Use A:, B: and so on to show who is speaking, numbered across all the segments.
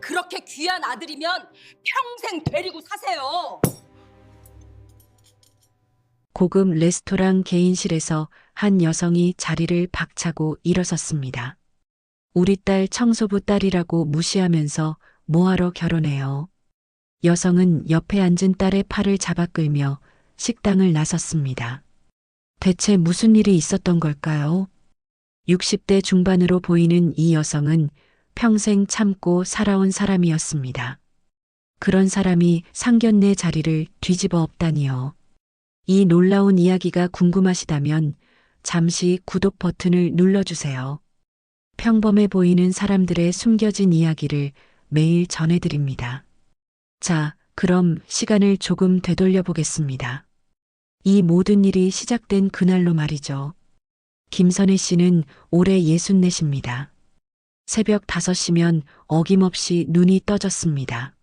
A: 그렇게 귀한 아들이면 평생 데리고 사세요.
B: 고급 레스토랑 개인실에서 한 여성이 자리를 박차고 일어섰습니다. 우리 딸 청소부 딸이라고 무시하면서 뭐하러 결혼해요? 여성은 옆에 앉은 딸의 팔을 잡아 끌며 식당을 나섰습니다. 대체 무슨 일이 있었던 걸까요? 60대 중반으로 보이는 이 여성은 평생 참고 살아온 사람이었습니다. 그런 사람이 상견례 자리를 뒤집어 엎다니요. 이 놀라운 이야기가 궁금하시다면 잠시 구독 버튼을 눌러주세요. 평범해 보이는 사람들의 숨겨진 이야기를 매일 전해드립니다. 자, 그럼 시간을 조금 되돌려 보겠습니다. 이 모든 일이 시작된 그날로 말이죠. 김선혜 씨는 올해 64입니다. 새벽 5시면 어김없이 눈이 떠졌습니다.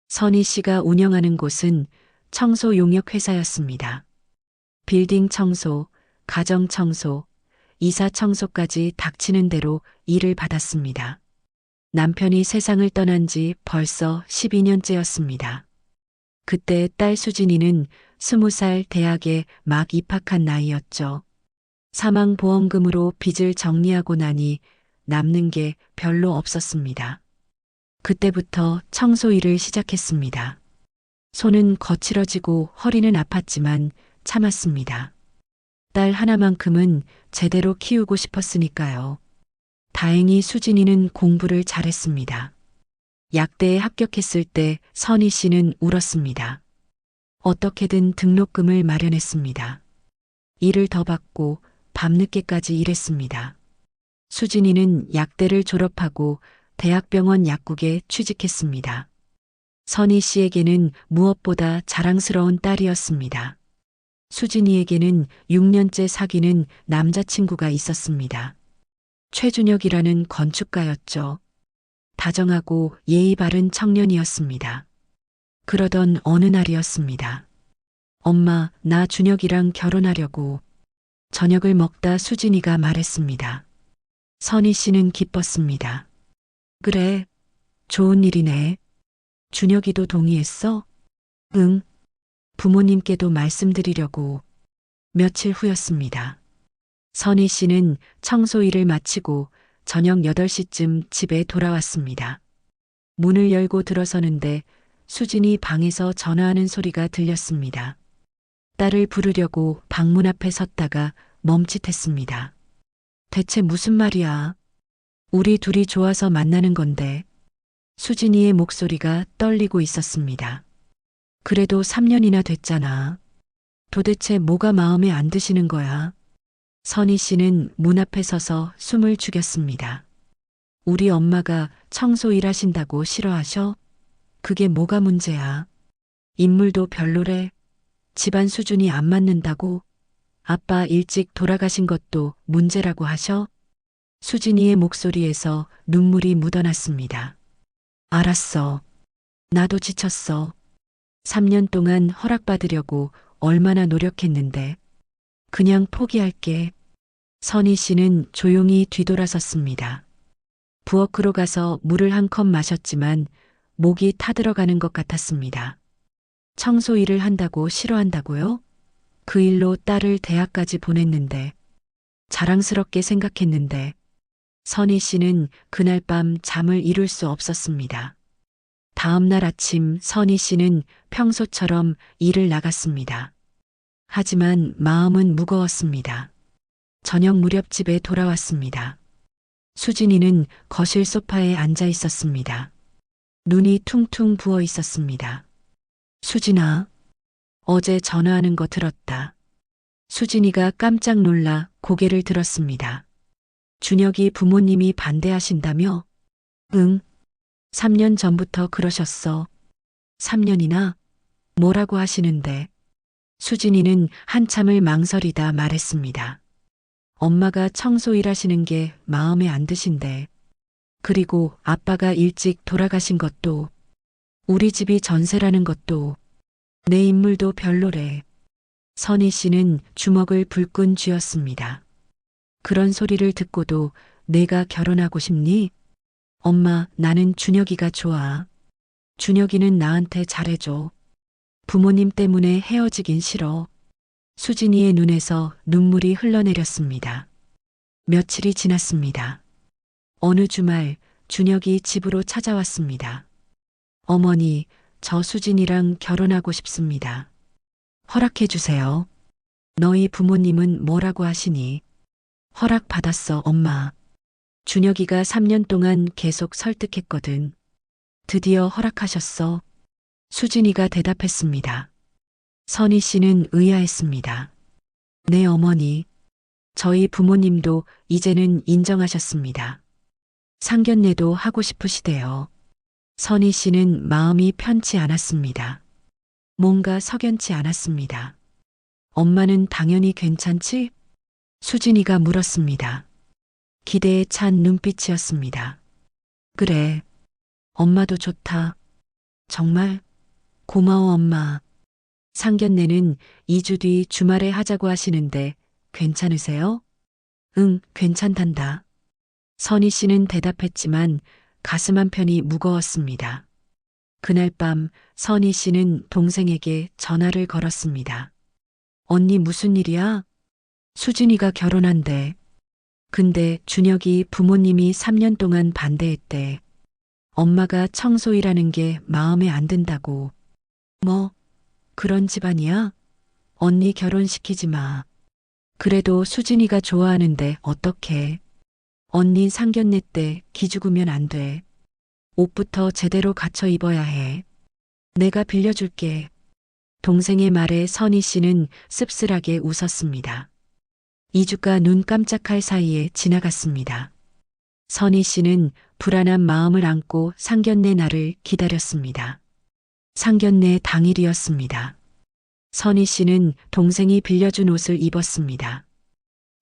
B: 선희 씨가 운영하는 곳은 청소 용역 회사였습니다. 빌딩 청소, 가정 청소, 이사 청소까지 닥치는 대로 일을 받았습니다. 남편이 세상을 떠난 지 벌써 12년째였습니다. 그때 딸 수진이는 20살 대학에 막 입학한 나이였죠. 사망보험금으로 빚을 정리하고 나니 남는 게 별로 없었습니다. 그때부터 청소 일을 시작했습니다. 손은 거칠어지고 허리는 아팠지만 참았습니다. 딸 하나만큼은 제대로 키우고 싶었으니까요. 다행히 수진이는 공부를 잘했습니다. 약대에 합격했을 때 선희 씨는 울었습니다. 어떻게든 등록금을 마련했습니다. 일을 더 받고 밤늦게까지 일했습니다. 수진이는 약대를 졸업하고 대학병원 약국에 취직했습니다. 선희 씨에게는 무엇보다 자랑스러운 딸이었습니다. 수진이에게는 6년째 사귀는 남자친구가 있었습니다. 최준혁이라는 건축가였죠. 다정하고 예의 바른 청년이었습니다. 그러던 어느 날이었습니다. 엄마, 나 준혁이랑 결혼하려고. 저녁을 먹다 수진이가 말했습니다. 선희 씨는 기뻤습니다. 그래, 좋은 일이네. 준혁이도 동의했어? 응. 부모님께도 말씀드리려고. 며칠 후였습니다. 선희 씨는 청소 일을 마치고 저녁 8시쯤 집에 돌아왔습니다. 문을 열고 들어서는데 수진이 방에서 전화하는 소리가 들렸습니다. 딸을 부르려고 방문 앞에 섰다가 멈칫했습니다. 대체 무슨 말이야? 우리 둘이 좋아서 만나는 건데. 수진이의 목소리가 떨리고 있었습니다. 그래도 3년이나 됐잖아. 도대체 뭐가 마음에 안 드시는 거야? 선희 씨는 문 앞에 서서 숨을 죽였습니다. 우리 엄마가 청소 일하신다고 싫어하셔? 그게 뭐가 문제야? 인물도 별로래. 집안 수준이 안 맞는다고? 아빠 일찍 돌아가신 것도 문제라고 하셔? 수진이의 목소리에서 눈물이 묻어났습니다. 알았어. 나도 지쳤어. 3년 동안 허락받으려고 얼마나 노력했는데. 그냥 포기할게. 선희 씨는 조용히 뒤돌아섰습니다. 부엌으로 가서 물을 한 컵 마셨지만 목이 타들어가는 것 같았습니다. 청소 일을 한다고 싫어한다고요? 그 일로 딸을 대학까지 보냈는데, 자랑스럽게 생각했는데, 선희 씨는 그날 밤 잠을 이룰 수 없었습니다. 다음 날 아침 선희 씨는 평소처럼 일을 나갔습니다. 하지만 마음은 무거웠습니다. 저녁 무렵 집에 돌아왔습니다. 수진이는 거실 소파에 앉아 있었습니다. 눈이 퉁퉁 부어 있었습니다. 수진아, 어제 전화하는 거 들었다. 수진이가 깜짝 놀라 고개를 들었습니다. 준혁이 부모님이 반대하신다며? 응. 3년 전부터 그러셨어. 3년이나? 뭐라고 하시는데? 수진이는 한참을 망설이다 말했습니다. 엄마가 청소 일하시는 게 마음에 안 드신대. 그리고 아빠가 일찍 돌아가신 것도, 우리 집이 전세라는 것도, 내 인물도 별로래. 선희 씨는 주먹을 불끈 쥐었습니다. 그런 소리를 듣고도 내가 결혼하고 싶니? 엄마, 나는 준혁이가 좋아. 준혁이는 나한테 잘해줘. 부모님 때문에 헤어지긴 싫어. 수진이의 눈에서 눈물이 흘러내렸습니다. 며칠이 지났습니다. 어느 주말 준혁이 집으로 찾아왔습니다. 어머니, 저 수진이랑 결혼하고 싶습니다. 허락해 주세요. 너희 부모님은 뭐라고 하시니? 허락 받았어, 엄마. 준혁이가 3년 동안 계속 설득했거든. 드디어 허락하셨어. 수진이가 대답했습니다. 선희 씨는 의아했습니다. 네, 어머니. 저희 부모님도 이제는 인정하셨습니다. 상견례도 하고 싶으시대요. 선희 씨는 마음이 편치 않았습니다. 뭔가 석연치 않았습니다. 엄마는 당연히 괜찮지? 수진이가 물었습니다. 기대에 찬 눈빛이었습니다. 그래. 엄마도 좋다. 정말? 고마워, 엄마. 상견례는 2주 뒤 주말에 하자고 하시는데 괜찮으세요? 응, 괜찮단다. 선희 씨는 대답했지만 가슴 한편이 무거웠습니다. 그날 밤 선희 씨는 동생에게 전화를 걸었습니다. 언니 무슨 일이야? 수진이가 결혼한대. 근데 준혁이 부모님이 3년 동안 반대했대. 엄마가 청소일하는 게 마음에 안 든다고. 뭐, 그런 집안이야? 언니 결혼시키지 마. 그래도 수진이가 좋아하는데 어떡해. 언니 상견례 때 기죽으면 안 돼. 옷부터 제대로 갖춰 입어야 해. 내가 빌려줄게. 동생의 말에 선희 씨는 씁쓸하게 웃었습니다. 2주가 눈 깜짝할 사이에 지나갔습니다. 선희 씨는 불안한 마음을 안고 상견례 날을 기다렸습니다. 상견례 당일이었습니다. 선희 씨는 동생이 빌려준 옷을 입었습니다.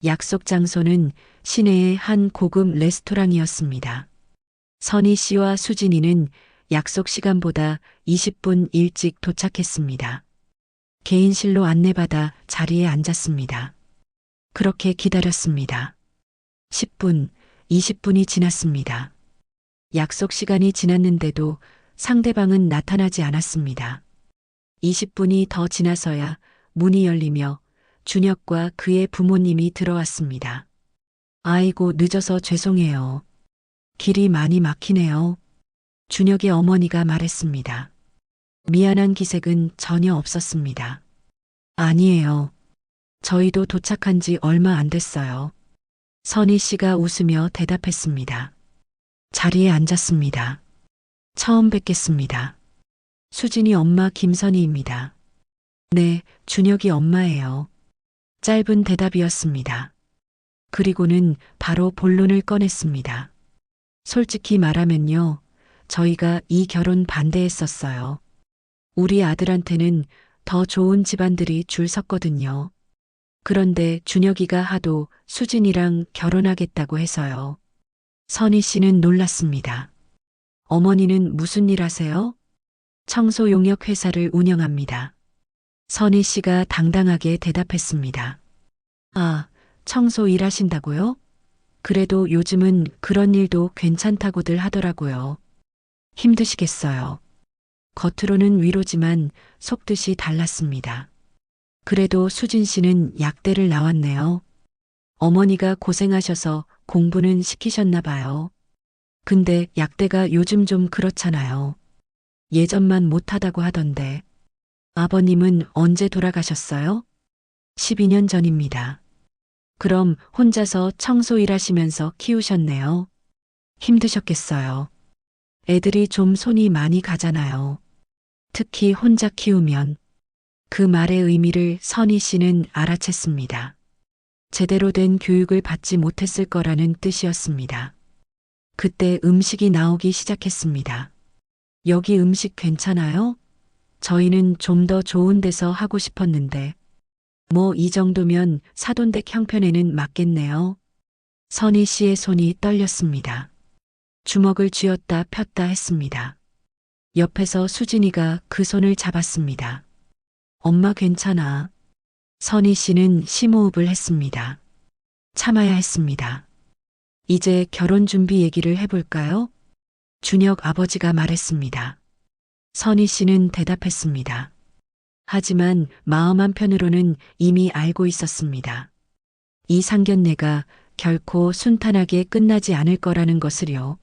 B: 약속 장소는 시내의 한 고급 레스토랑이었습니다. 선희 씨와 수진이는 약속 시간보다 20분 일찍 도착했습니다. 개인실로 안내받아 자리에 앉았습니다. 그렇게 기다렸습니다. 10분, 20분이 지났습니다. 약속 시간이 지났는데도 상대방은 나타나지 않았습니다. 20분이 더 지나서야 문이 열리며 준혁과 그의 부모님이 들어왔습니다. 아이고, 늦어서 죄송해요. 길이 많이 막히네요. 준혁의 어머니가 말했습니다. 미안한 기색은 전혀 없었습니다. 아니에요. 저희도 도착한 지 얼마 안 됐어요. 선희 씨가 웃으며 대답했습니다. 자리에 앉았습니다. 처음 뵙겠습니다. 수진이 엄마 김선희입니다. 네, 준혁이 엄마예요. 짧은 대답이었습니다. 그리고는 바로 본론을 꺼냈습니다. 솔직히 말하면요, 저희가 이 결혼 반대했었어요. 우리 아들한테는 더 좋은 집안들이 줄 섰거든요. 그런데 준혁이가 하도 수진이랑 결혼하겠다고 해서요. 선희 씨는 놀랐습니다. 어머니는 무슨 일 하세요? 청소 용역 회사를 운영합니다. 선희 씨가 당당하게 대답했습니다. 아, 청소 일하신다고요? 그래도 요즘은 그런 일도 괜찮다고들 하더라고요. 힘드시겠어요. 겉으로는 위로지만 속뜻이 달랐습니다. 그래도 수진 씨는 약대를 나왔네요. 어머니가 고생하셔서 공부는 시키셨나 봐요. 근데 약대가 요즘 좀 그렇잖아요. 예전만 못하다고 하던데. 아버님은 언제 돌아가셨어요? 12년 전입니다. 그럼 혼자서 청소 일하시면서 키우셨네요. 힘드셨겠어요. 애들이 좀 손이 많이 가잖아요. 특히 혼자 키우면. 그 말의 의미를 선희 씨는 알아챘습니다. 제대로 된 교육을 받지 못했을 거라는 뜻이었습니다. 그때 음식이 나오기 시작했습니다. 여기 음식 괜찮아요? 저희는 좀 더 좋은 데서 하고 싶었는데. 뭐 이 정도면 사돈댁 형편에는 맞겠네요. 선희 씨의 손이 떨렸습니다. 주먹을 쥐었다 폈다 했습니다. 옆에서 수진이가 그 손을 잡았습니다. 엄마 괜찮아. 선희 씨는 심호흡을 했습니다. 참아야 했습니다. 이제 결혼 준비 얘기를 해볼까요? 준혁 아버지가 말했습니다. 선희 씨는 대답했습니다. 하지만 마음 한편으로는 이미 알고 있었습니다. 이 상견례가 결코 순탄하게 끝나지 않을 거라는 것을요.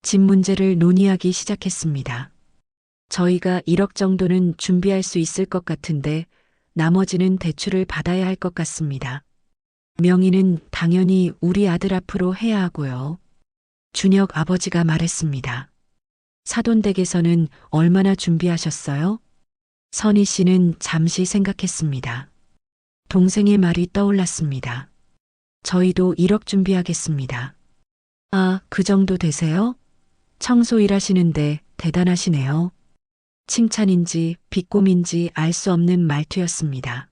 B: 집 문제를 논의하기 시작했습니다. 저희가 1억 정도는 준비할 수 있을 것 같은데 나머지는 대출을 받아야 할 것 같습니다. 명의는 당연히 우리 아들 앞으로 해야 하고요. 준혁 아버지가 말했습니다. 사돈댁에서는 얼마나 준비하셨어요? 선희 씨는 잠시 생각했습니다. 동생의 말이 떠올랐습니다. 저희도 1억 준비하겠습니다. 아, 그 정도 되세요? 청소 일하시는데 대단하시네요. 칭찬인지 비꼼인지 알 수 없는 말투였습니다.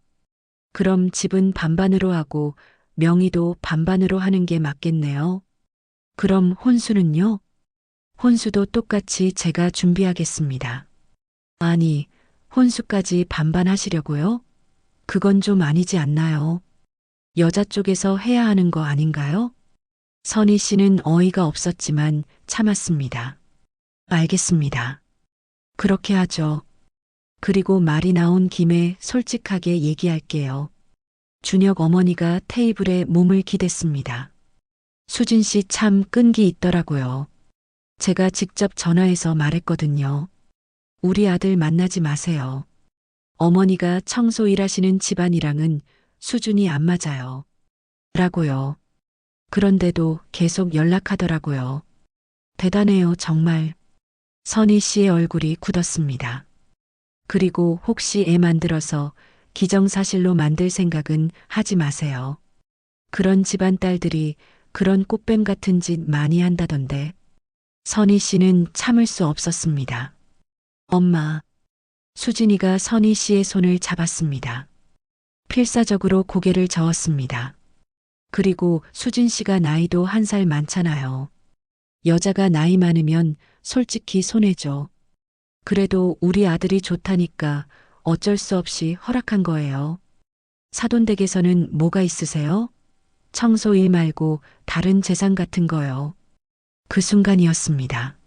B: 그럼 집은 반반으로 하고 명의도 반반으로 하는 게 맞겠네요. 그럼 혼수는요? 혼수도 똑같이 제가 준비하겠습니다. 아니, 혼수까지 반반 하시려고요? 그건 좀 아니지 않나요? 여자 쪽에서 해야 하는 거 아닌가요? 선희 씨는 어이가 없었지만 참았습니다. 알겠습니다. 그렇게 하죠. 그리고 말이 나온 김에 솔직하게 얘기할게요. 준혁 어머니가 테이블에 몸을 기댔습니다. 수진 씨 참 끈기 있더라고요. 제가 직접 전화해서 말했거든요. 우리 아들 만나지 마세요. 어머니가 청소 일하시는 집안이랑은 수준이 안 맞아요. 라고요. 그런데도 계속 연락하더라고요. 대단해요, 정말. 선희 씨의 얼굴이 굳었습니다. 그리고 혹시 애 만들어서 기정사실로 만들 생각은 하지 마세요. 그런 집안 딸들이 그런 꽃뱀 같은 짓 많이 한다던데. 선희 씨는 참을 수 없었습니다. 엄마. 수진이가 선희 씨의 손을 잡았습니다. 필사적으로 고개를 저었습니다. 그리고 수진 씨가 나이도 1살 많잖아요. 여자가 나이 많으면 솔직히 손해죠. 그래도 우리 아들이 좋다니까 어쩔 수 없이 허락한 거예요. 사돈댁에서는 뭐가 있으세요? 청소 일 말고 다른 재산 같은 거요. 그 순간이었습니다.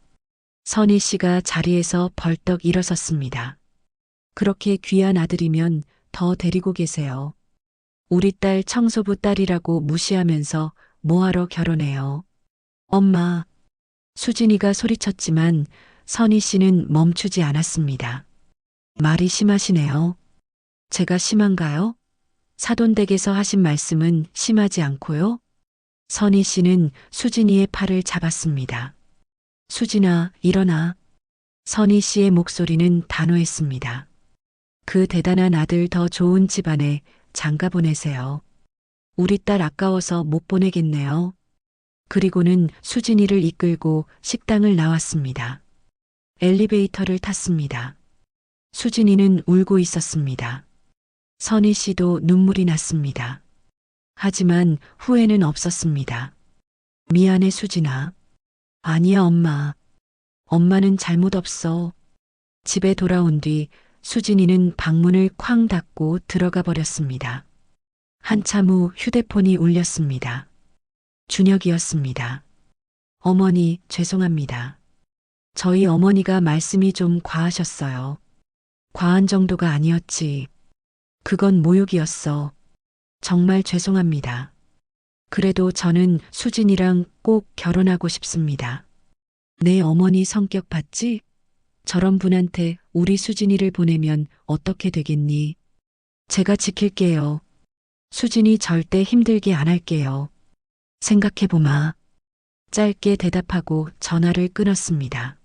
B: 선희 씨가 자리에서 벌떡 일어섰습니다. 그렇게 귀한 아들이면 더 데리고 계세요. 우리 딸 청소부 딸이라고 무시하면서 뭐하러 결혼해요. 엄마. 수진이가 소리쳤지만 선희 씨는 멈추지 않았습니다. 말이 심하시네요. 제가 심한가요? 사돈댁에서 하신 말씀은 심하지 않고요? 선희 씨는 수진이의 팔을 잡았습니다. 수진아, 일어나. 선희 씨의 목소리는 단호했습니다. 그 대단한 아들 더 좋은 집안에 장가 보내세요. 우리 딸 아까워서 못 보내겠네요. 그리고는 수진이를 이끌고 식당을 나왔습니다. 엘리베이터를 탔습니다. 수진이는 울고 있었습니다. 선희 씨도 눈물이 났습니다. 하지만 후회는 없었습니다. 미안해, 수진아. 아니야, 엄마. 엄마는 잘못 없어. 집에 돌아온 뒤 수진이는 방문을 쾅 닫고 들어가 버렸습니다. 한참 후 휴대폰이 울렸습니다. 준혁이었습니다. 어머니, 죄송합니다. 저희 어머니가 말씀이 좀 과하셨어요. 과한 정도가 아니었지. 그건 모욕이었어. 정말 죄송합니다. 그래도 저는 수진이랑 꼭 결혼하고 싶습니다. 내 어머니 성격 봤지? 저런 분한테 우리 수진이를 보내면 어떻게 되겠니? 제가 지킬게요. 수진이 절대 힘들게 안 할게요. 생각해보마. 짧게 대답하고 전화를 끊었습니다.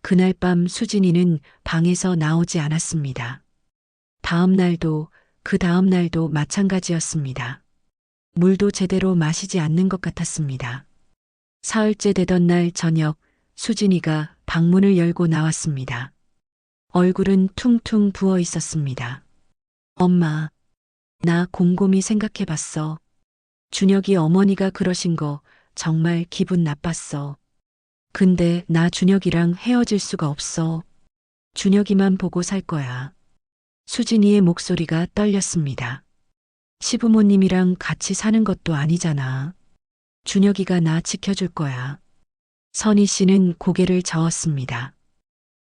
B: 그날 밤 수진이는 방에서 나오지 않았습니다. 다음 날도 그 다음 날도 마찬가지였습니다. 물도 제대로 마시지 않는 것 같았습니다. 사흘째 되던 날 저녁 수진이가 방문을 열고 나왔습니다. 얼굴은 퉁퉁 부어 있었습니다. 엄마, 나 곰곰이 생각해봤어. 준혁이 어머니가 그러신 거 정말 기분 나빴어. 근데 나 준혁이랑 헤어질 수가 없어. 준혁이만 보고 살 거야. 수진이의 목소리가 떨렸습니다. 시부모님이랑 같이 사는 것도 아니잖아. 준혁이가 나 지켜줄 거야. 선희 씨는 고개를 저었습니다.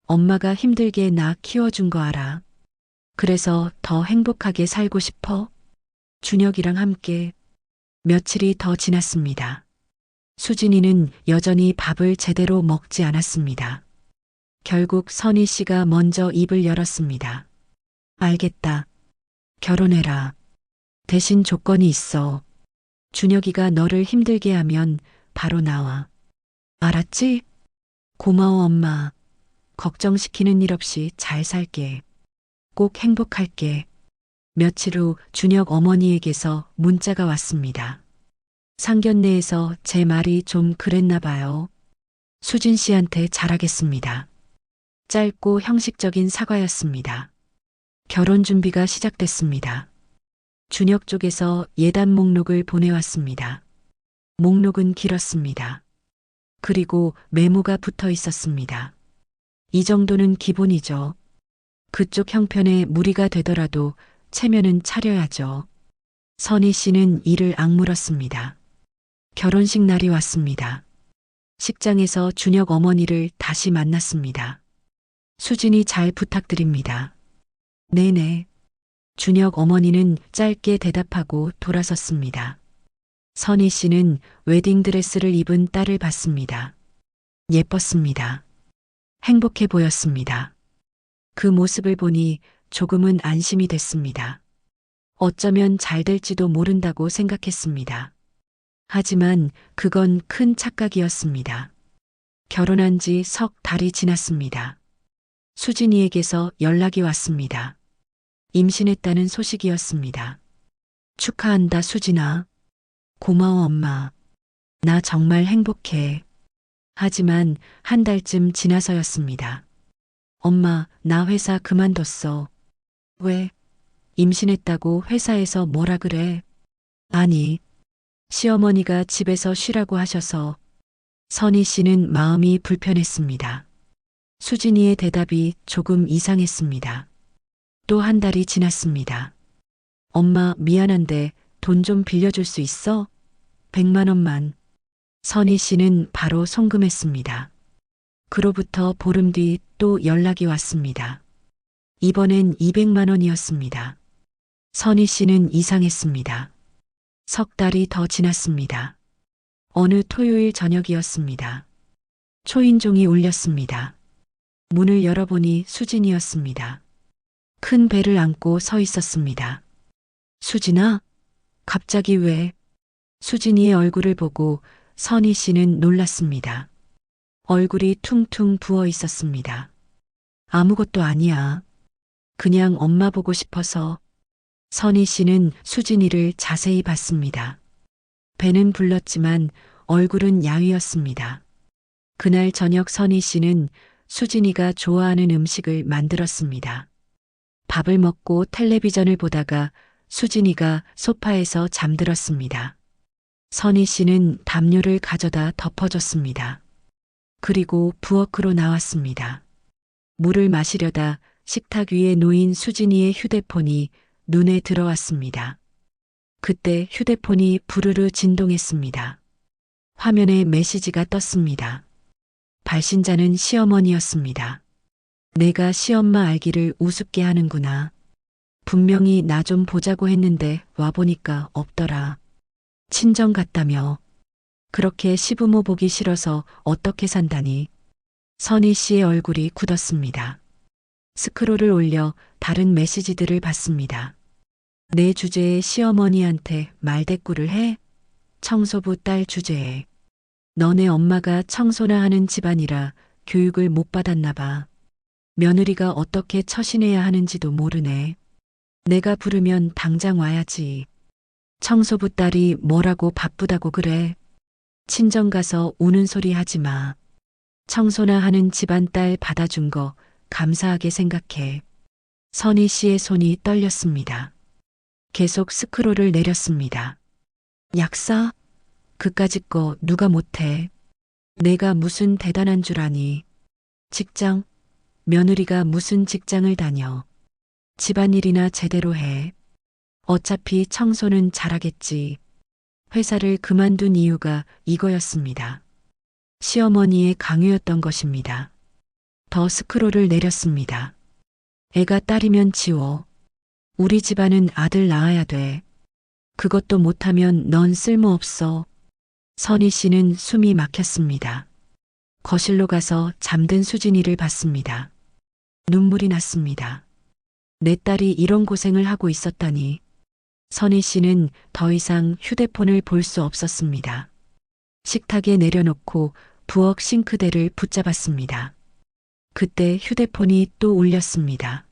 B: 엄마가 힘들게 나 키워준 거 알아. 그래서 더 행복하게 살고 싶어? 준혁이랑 함께. 며칠이 더 지났습니다. 수진이는 여전히 밥을 제대로 먹지 않았습니다. 결국 선희 씨가 먼저 입을 열었습니다. 알겠다. 결혼해라. 대신 조건이 있어. 준혁이가 너를 힘들게 하면 바로 나와. 알았지? 고마워, 엄마. 걱정시키는 일 없이 잘 살게. 꼭 행복할게. 며칠 후 준혁 어머니에게서 문자가 왔습니다. 상견례에서 제 말이 좀 그랬나 봐요. 수진 씨한테 잘하겠습니다. 짧고 형식적인 사과였습니다. 결혼 준비가 시작됐습니다. 준혁 쪽에서 예단 목록을 보내왔습니다. 목록은 길었습니다. 그리고 메모가 붙어 있었습니다. 이 정도는 기본이죠. 그쪽 형편에 무리가 되더라도 체면은 차려야죠. 선희 씨는 이를 악물었습니다. 결혼식 날이 왔습니다. 식장에서 준혁 어머니를 다시 만났습니다. 수진이 잘 부탁드립니다. 네네. 준혁 어머니는 짧게 대답하고 돌아섰습니다. 선희 씨는 웨딩드레스를 입은 딸을 봤습니다. 예뻤습니다. 행복해 보였습니다. 그 모습을 보니 조금은 안심이 됐습니다. 어쩌면 잘 될지도 모른다고 생각했습니다. 하지만 그건 큰 착각이었습니다. 결혼한 지 석 달이 지났습니다. 수진이에게서 연락이 왔습니다. 임신했다는 소식이었습니다. 축하한다, 수진아. 고마워, 엄마. 나 정말 행복해. 하지만 한 달쯤 지나서였습니다. 엄마, 나 회사 그만뒀어. 왜? 임신했다고 회사에서 뭐라 그래? 아니, 시어머니가 집에서 쉬라고 하셔서. 선희 씨는 마음이 불편했습니다. 수진이의 대답이 조금 이상했습니다. 또 한 달이 지났습니다. 엄마, 미안한데 돈 좀 빌려줄 수 있어? 100만 원만. 선희 씨는 바로 송금했습니다. 그로부터 보름 뒤 또 연락이 왔습니다. 이번엔 200만 원이었습니다. 선희 씨는 이상했습니다. 석 달이 더 지났습니다. 어느 토요일 저녁이었습니다. 초인종이 울렸습니다. 문을 열어보니 수진이었습니다. 큰 배를 안고 서 있었습니다. 수진아? 갑자기 왜? 수진이의 얼굴을 보고 선희 씨는 놀랐습니다. 얼굴이 퉁퉁 부어 있었습니다. 아무것도 아니야. 그냥 엄마 보고 싶어서. 선희 씨는 수진이를 자세히 봤습니다. 배는 불렀지만 얼굴은 야위었습니다. 그날 저녁 선희 씨는 수진이가 좋아하는 음식을 만들었습니다. 밥을 먹고 텔레비전을 보다가 수진이가 소파에서 잠들었습니다. 선희 씨는 담요를 가져다 덮어줬습니다. 그리고 부엌으로 나왔습니다. 물을 마시려다 식탁 위에 놓인 수진이의 휴대폰이 눈에 들어왔습니다. 그때 휴대폰이 부르르 진동했습니다. 화면에 메시지가 떴습니다. 발신자는 시어머니였습니다. 내가 시엄마 알기를 우습게 하는구나. 분명히 나 좀 보자고 했는데 와보니까 없더라. 친정 같다며. 그렇게 시부모 보기 싫어서 어떻게 산다니. 선희 씨의 얼굴이 굳었습니다. 스크롤을 올려 다른 메시지들을 봤습니다. 내 주제에 시어머니한테 말대꾸를 해? 청소부 딸 주제에. 너네 엄마가 청소나 하는 집안이라 교육을 못 받았나 봐. 며느리가 어떻게 처신해야 하는지도 모르네. 내가 부르면 당장 와야지. 청소부 딸이 뭐라고 바쁘다고 그래. 친정 가서 우는 소리 하지 마. 청소나 하는 집안 딸 받아준 거 감사하게 생각해. 선희 씨의 손이 떨렸습니다. 계속 스크롤을 내렸습니다. 약사? 그까짓 거 누가 못해. 내가 무슨 대단한 줄 아니. 직장? 며느리가 무슨 직장을 다녀. 집안일이나 제대로 해. 어차피 청소는 잘하겠지. 회사를 그만둔 이유가 이거였습니다. 시어머니의 강요였던 것입니다. 더 스크롤을 내렸습니다. 애가 딸이면 지워. 우리 집안은 아들 낳아야 돼. 그것도 못하면 넌 쓸모없어. 선희 씨는 숨이 막혔습니다. 거실로 가서 잠든 수진이를 봤습니다. 눈물이 났습니다. 내 딸이 이런 고생을 하고 있었다니. 선희 씨는 더 이상 휴대폰을 볼 수 없었습니다. 식탁에 내려놓고 부엌 싱크대를 붙잡았습니다. 그때 휴대폰이 또 울렸습니다.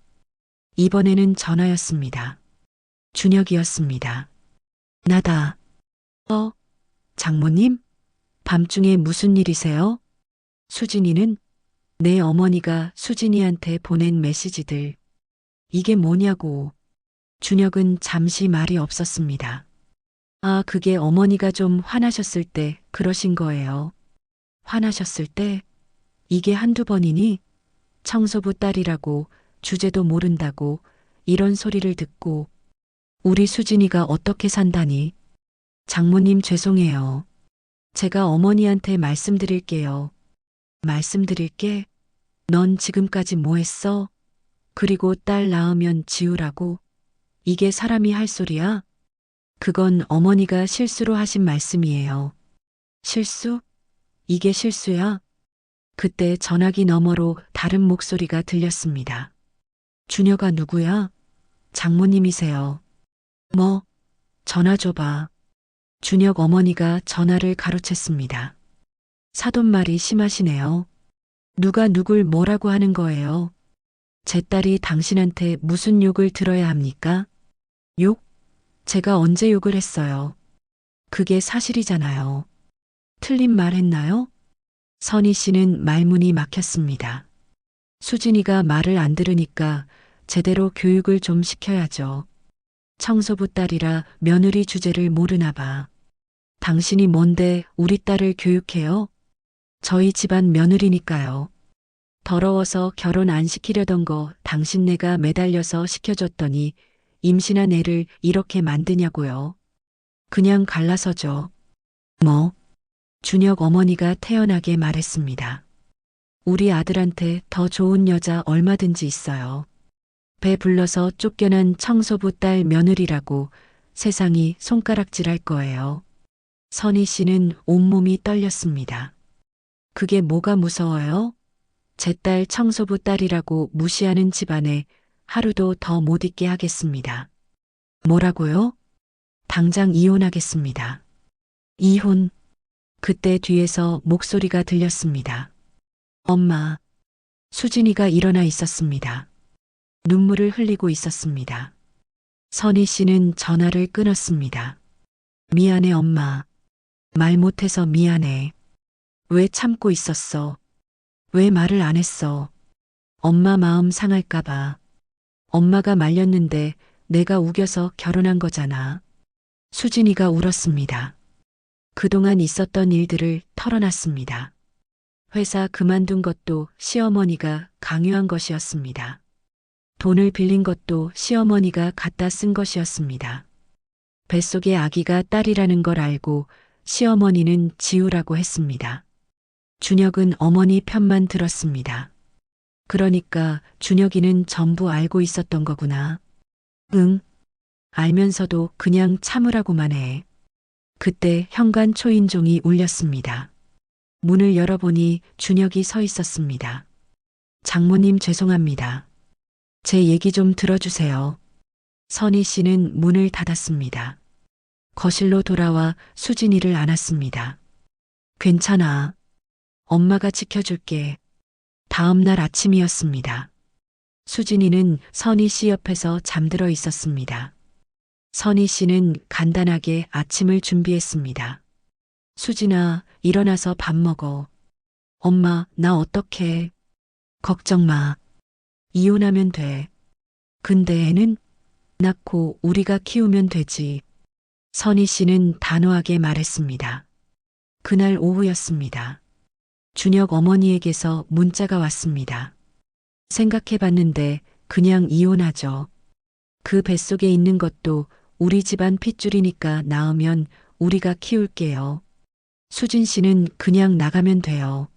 B: 이번에는 전화였습니다. 준혁이었습니다. 나다. 장모님? 밤중에 무슨 일이세요? 수진이는 내 어머니가 수진이한테 보낸 메시지들. 이게 뭐냐고. 준혁은 잠시 말이 없었습니다. 아, 그게 어머니가 좀 화나셨을 때 그러신 거예요. 화나셨을 때? 이게 한두 번이니? 청소부 딸이라고 주제도 모른다고 이런 소리를 듣고 우리 수진이가 어떻게 산다니. 장모님 죄송해요. 제가 어머니한테 말씀드릴게요. 말씀드릴게. 넌 지금까지 뭐 했어? 그리고 딸 낳으면 지우라고? 이게 사람이 할 소리야? 그건 어머니가 실수로 하신 말씀이에요. 실수? 이게 실수야? 그때 전화기 너머로 다른 목소리가 들렸습니다. 준혁아 누구야? 장모님이세요. 뭐? 전화 줘봐. 준혁 어머니가 전화를 가로챘습니다. 사돈말이 심하시네요. 누가 누굴 뭐라고 하는 거예요? 제 딸이 당신한테 무슨 욕을 들어야 합니까? 욕? 제가 언제 욕을 했어요? 그게 사실이잖아요. 틀린 말 했나요? 선희 씨는 말문이 막혔습니다. 수진이가 말을 안 들으니까 제대로 교육을 좀 시켜야죠. 청소부 딸이라 며느리 주제를 모르나 봐. 당신이 뭔데 우리 딸을 교육해요? 저희 집안 며느리니까요. 더러워서 결혼 안 시키려던 거 당신네가 매달려서 시켜줬더니 임신한 애를 이렇게 만드냐고요. 그냥 갈라서죠. 뭐? 준혁 어머니가 태연하게 말했습니다. 우리 아들한테 더 좋은 여자 얼마든지 있어요. 배 불러서 쫓겨난 청소부 딸 며느리라고 세상이 손가락질할 거예요. 선희 씨는 온몸이 떨렸습니다. 그게 뭐가 무서워요? 제 딸 청소부 딸이라고 무시하는 집안에 하루도 더 못 있게 하겠습니다. 뭐라고요? 당장 이혼하겠습니다. 이혼. 그때 뒤에서 목소리가 들렸습니다. 엄마. 수진이가 일어나 있었습니다. 눈물을 흘리고 있었습니다. 선희 씨는 전화를 끊었습니다. 미안해 엄마. 말 못해서 미안해. 왜 참고 있었어? 왜 말을 안 했어? 엄마 마음 상할까봐. 엄마가 말렸는데 내가 우겨서 결혼한 거잖아. 수진이가 울었습니다. 그동안 있었던 일들을 털어놨습니다. 회사 그만둔 것도 시어머니가 강요한 것이었습니다. 돈을 빌린 것도 시어머니가 갖다 쓴 것이었습니다. 뱃속의 아기가 딸이라는 걸 알고 시어머니는 지우라고 했습니다. 준혁은 어머니 편만 들었습니다. 그러니까 준혁이는 전부 알고 있었던 거구나. 응. 알면서도 그냥 참으라고만 해. 그때 현관 초인종이 울렸습니다. 문을 열어보니 준혁이 서 있었습니다. 장모님 죄송합니다. 제 얘기 좀 들어주세요. 선희 씨는 문을 닫았습니다. 거실로 돌아와 수진이를 안았습니다. 괜찮아. 엄마가 지켜줄게. 다음 날 아침이었습니다. 수진이는 선희 씨 옆에서 잠들어 있었습니다. 선희 씨는 간단하게 아침을 준비했습니다. 수진아, 일어나서 밥 먹어. 엄마, 나 어떡해. 걱정 마. 이혼하면 돼. 근데 애는 낳고 우리가 키우면 되지. 선희 씨는 단호하게 말했습니다. 그날 오후였습니다. 준혁 어머니에게서 문자가 왔습니다. 생각해봤는데 그냥 이혼하죠. 그 뱃속에 있는 것도 우리 집안 핏줄이니까 낳으면 우리가 키울게요. 수진 씨는 그냥 나가면 돼요.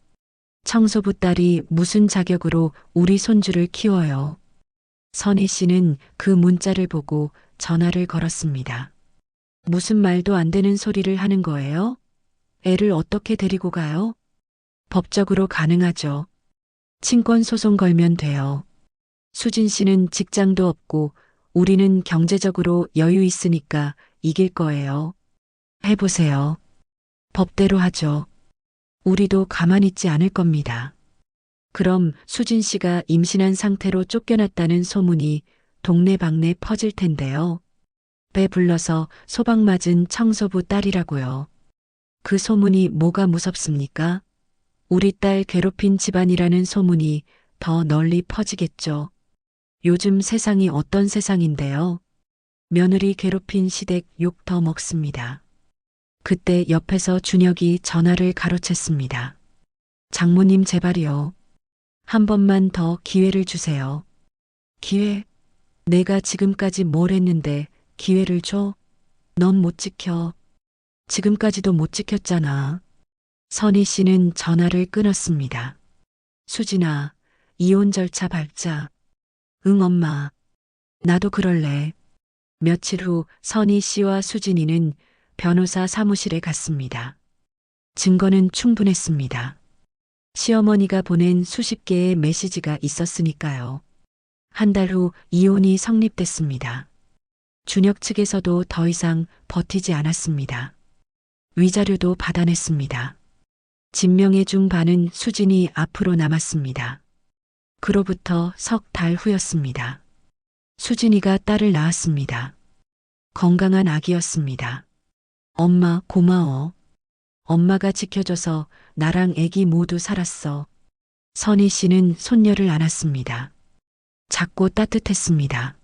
B: 청소부 딸이 무슨 자격으로 우리 손주를 키워요. 선희 씨는 그 문자를 보고 전화를 걸었습니다. 무슨 말도 안 되는 소리를 하는 거예요? 애를 어떻게 데리고 가요? 법적으로 가능하죠. 친권 소송 걸면 돼요. 수진 씨는 직장도 없고 우리는 경제적으로 여유 있으니까 이길 거예요. 해보세요. 법대로 하죠. 우리도 가만히 있지 않을 겁니다. 그럼 수진 씨가 임신한 상태로 쫓겨났다는 소문이 동네방네 퍼질 텐데요. 배 불러서 소방 맞은 청소부 딸이라고요. 그 소문이 뭐가 무섭습니까? 우리 딸 괴롭힌 집안이라는 소문이 더 널리 퍼지겠죠. 요즘 세상이 어떤 세상인데요. 며느리 괴롭힌 시댁 욕 더 먹습니다. 그때 옆에서 준혁이 전화를 가로챘습니다. 장모님 제발이요. 한 번만 더 기회를 주세요. 기회? 내가 지금까지 뭘 했는데 기회를 줘? 넌 못 지켜. 지금까지도 못 지켰잖아. 선희 씨는 전화를 끊었습니다. 수진아, 이혼 절차 밟자. 응, 엄마. 나도 그럴래. 며칠 후 선희 씨와 수진이는 변호사 사무실에 갔습니다. 증거는 충분했습니다. 시어머니가 보낸 수십 개의 메시지가 있었으니까요. 한 달 후 이혼이 성립됐습니다. 준혁 측에서도 더 이상 버티지 않았습니다. 위자료도 받아냈습니다. 진명의 중 반은 수진이 앞으로 남았습니다. 그로부터 석 달 후였습니다. 수진이가 딸을 낳았습니다. 건강한 아기였습니다. 엄마 고마워. 엄마가 지켜줘서 나랑 애기 모두 살았어. 선희 씨는 손녀를 안았습니다. 작고 따뜻했습니다.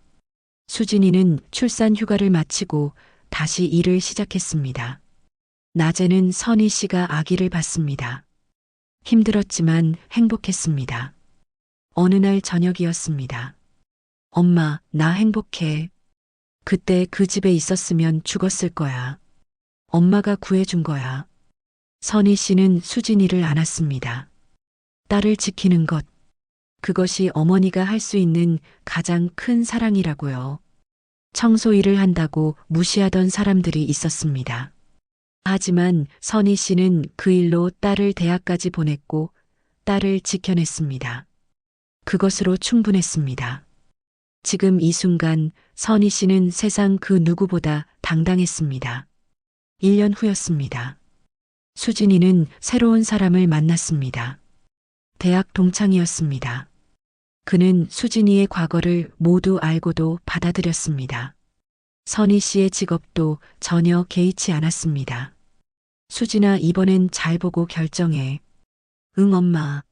B: 수진이는 출산 휴가를 마치고 다시 일을 시작했습니다. 낮에는 선희 씨가 아기를 봤습니다. 힘들었지만 행복했습니다. 어느 날 저녁이었습니다. 엄마, 나 행복해. 그때 그 집에 있었으면 죽었을 거야. 엄마가 구해준 거야. 선희 씨는 수진이를 안았습니다. 딸을 지키는 것. 그것이 어머니가 할 수 있는 가장 큰 사랑이라고요. 청소 일을 한다고 무시하던 사람들이 있었습니다. 하지만 선희 씨는 그 일로 딸을 대학까지 보냈고 딸을 지켜냈습니다. 그것으로 충분했습니다. 지금 이 순간 선희 씨는 세상 그 누구보다 당당했습니다. 1년 후였습니다. 수진이는 새로운 사람을 만났습니다. 대학 동창이었습니다. 그는 수진이의 과거를 모두 알고도 받아들였습니다. 선희 씨의 직업도 전혀 개의치 않았습니다. 수진아, 이번엔 잘 보고 결정해. 응, 엄마.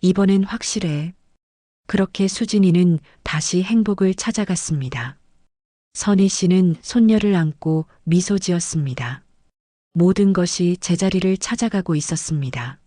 B: 이번엔 확실해. 그렇게 수진이는 다시 행복을 찾아갔습니다. 선희 씨는 손녀를 안고 미소 지었습니다. 모든 것이 제자리를 찾아가고 있었습니다.